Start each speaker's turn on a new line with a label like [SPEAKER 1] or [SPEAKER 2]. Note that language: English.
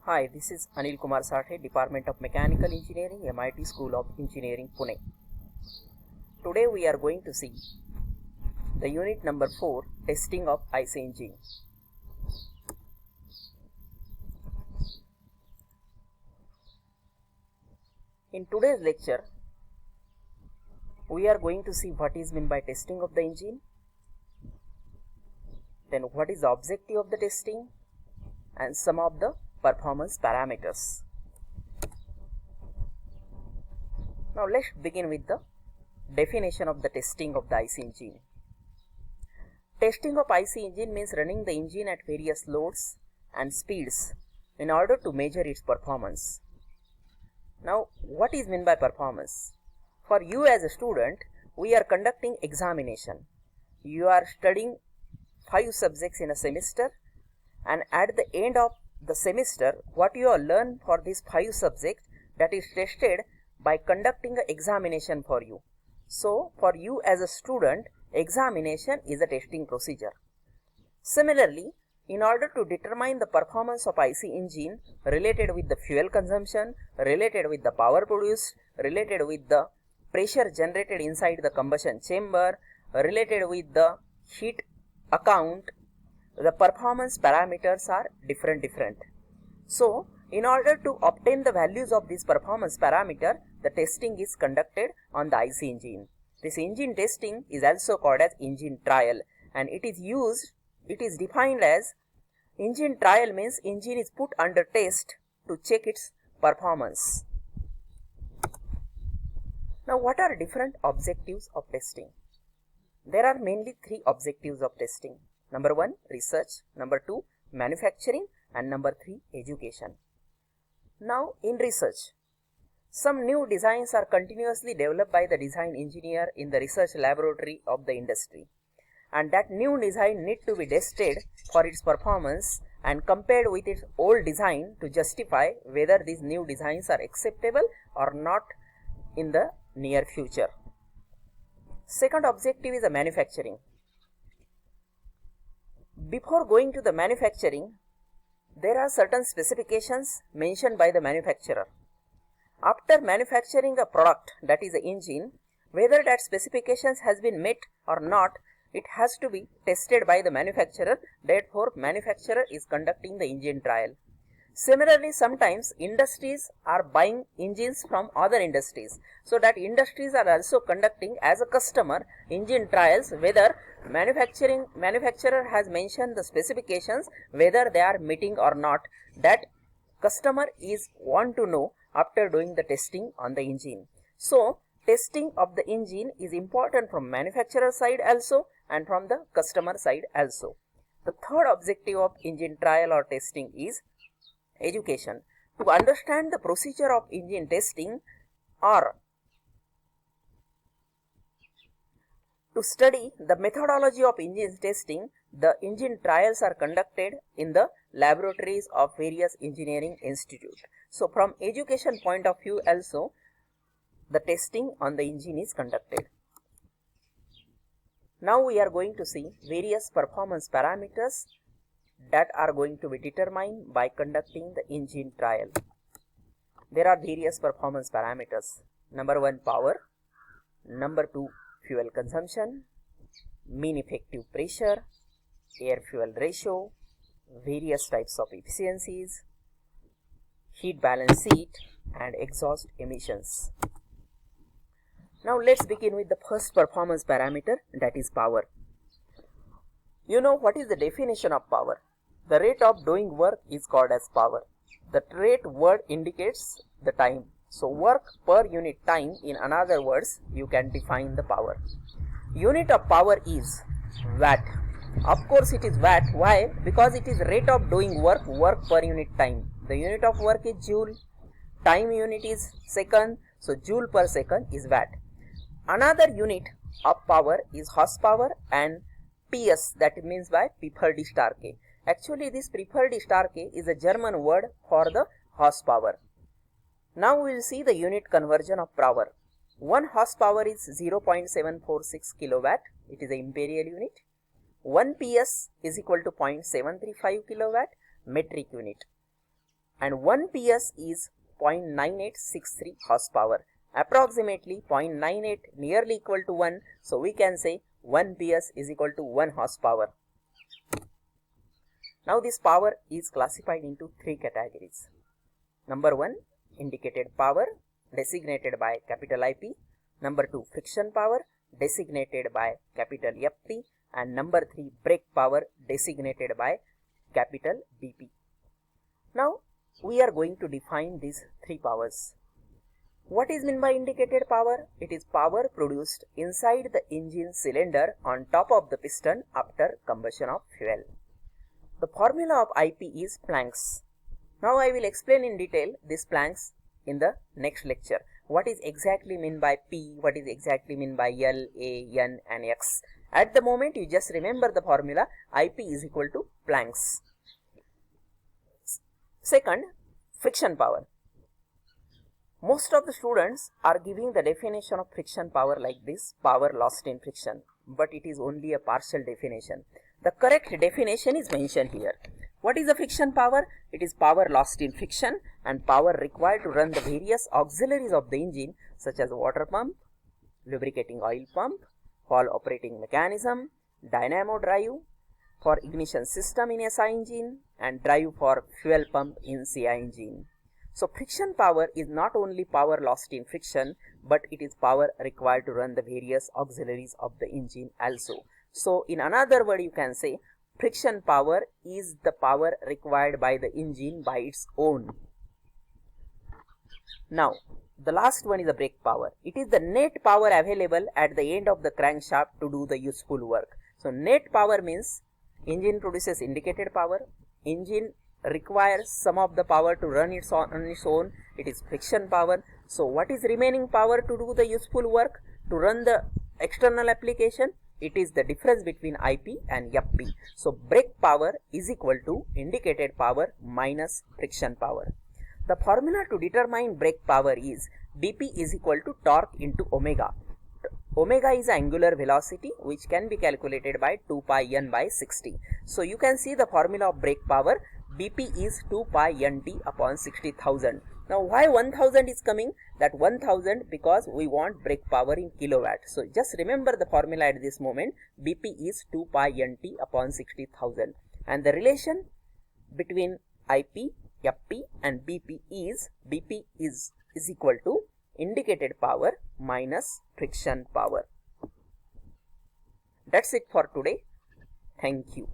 [SPEAKER 1] Hi, this is Anil Kumar Sathe, Department of Mechanical Engineering, MIT School of Engineering, Pune. Today we are going to see the unit number 4, Testing of IC Engine. In today's lecture, we are going to see what is meant by testing of the engine, then what is the objective of the testing, and some of the performance parameters. Now let's begin with the definition of the testing of the IC engine. Testing of IC engine means running the engine at various loads and speeds in order to measure its performance. Now what is meant by performance? For you as a student, we are conducting examination. You are studying 5 subjects in a semester, and at the end of the semester, what you have learned for these 5 subjects, that is tested by conducting an examination for you. So for you as a student, examination is a testing procedure. Similarly, in order to determine the performance of IC engine related with the fuel consumption, related with the power produced, related with the pressure generated inside the combustion chamber, related with the heat account, the performance parameters are different. So in order to obtain the values of this performance parameter, the testing is conducted on the IC engine. This engine testing is also called as engine trial, and it is defined as engine trial means engine is put under test to check its performance. Now what are different objectives of testing? There are mainly 3 objectives of testing. Number 1, research. Number 2, manufacturing. And number 3, education. Now in research, some new designs are continuously developed by the design engineer in the research laboratory of the industry, and that new design need to be tested for its performance and compared with its old design to justify whether these new designs are acceptable or not in the near future. Second objective is the manufacturing. Before going to the manufacturing, there are certain specifications mentioned by the manufacturer. After manufacturing a product, that is the engine, whether that specifications has been met or not, it has to be tested by the manufacturer. Therefore, manufacturer is conducting the engine trial. Similarly, sometimes industries are buying engines from other industries, so that industries are also conducting as a customer engine trials, whether manufacturer has mentioned the specifications, whether they are meeting or not. That customer is want to know after doing the testing on the engine. So testing of the engine is important from manufacturer side also and from the customer side also. The third objective of engine trial or testing is education. To understand the procedure of engine testing or to study the methodology of engine testing, the engine trials are conducted in the laboratories of various engineering institutes. So from education point of view also, the testing on the engine is conducted. Now we are going to see various performance parameters that are going to be determined by conducting the engine trial. There are various performance parameters. Number 1, power. Number 2, fuel consumption, mean effective pressure, air fuel ratio, various types of efficiencies, heat balance sheet, and exhaust emissions. Now let's begin with the first performance parameter, that is power. You know what is the definition of power? The rate of doing work is called as power. The rate word indicates the time. So work per unit time, in another words, you can define the power. Unit of power is watt. Of course it is watt. Why? Because it is rate of doing work per unit time. The unit of work is joule, time unit is second, so joule per second is watt. Another unit of power is horsepower and PS, that means by preferred star K. Actually this preferred star K is a German word for the horsepower. Now we will see the unit conversion of power. 1 horsepower is 0.746 kilowatt. It is the imperial unit. 1 PS is equal to 0.735 kilowatt metric unit. and 1 PS is 0.9863 horsepower. Approximately 0.98 nearly equal to 1, so we can say 1 PS is equal to 1 horsepower. Now this power is classified into 3 categories. Number 1, indicated power designated by capital IP. Number 2, friction power designated by capital FP. And number 3, brake power designated by capital BP. Now we are going to define these 3 powers. What is meant by indicated power? It is power produced inside the engine cylinder on top of the piston after combustion of fuel. The formula of IP is Planck's. Now I will explain in detail this Planck's in the next lecture. What is exactly meant by P, what is exactly meant by L, A, N and X. At the moment you just remember the formula IP is equal to Planck's. Second, friction power. Most of the students are giving the definition of friction power like this, power lost in friction, but it is only a partial definition. The correct definition is mentioned here. What is the friction power? It is power lost in friction and power required to run the various auxiliaries of the engine such as water pump, lubricating oil pump, valve operating mechanism, dynamo drive for ignition system in SI engine and drive for fuel pump in CI engine. So friction power is not only power lost in friction, but it is power required to run the various auxiliaries of the engine also. So in another word you can say friction power is the power required by the engine by its own. Now the last one is the brake power. It is the net power available at the end of the crankshaft to do the useful work. So net power means engine produces indicated power, engine requires some of the power to run its on its own, it is friction power. So what is remaining power to do the useful work, to run the external application? It is the difference between IP and FP. So brake power is equal to indicated power minus friction power. The formula to determine brake power is BP is equal to torque into omega. Omega is angular velocity which can be calculated by 2 pi n by 60. So you can see the formula of brake power. BP is 2 pi nt upon 60,000. Now why 1000 is coming? That 1000 because we want brake power in kilowatt. So just remember the formula at this moment. BP is 2 pi nt upon 60,000. And the relation between IP, FP and BP is equal to indicated power minus friction power. That's it for today. Thank you.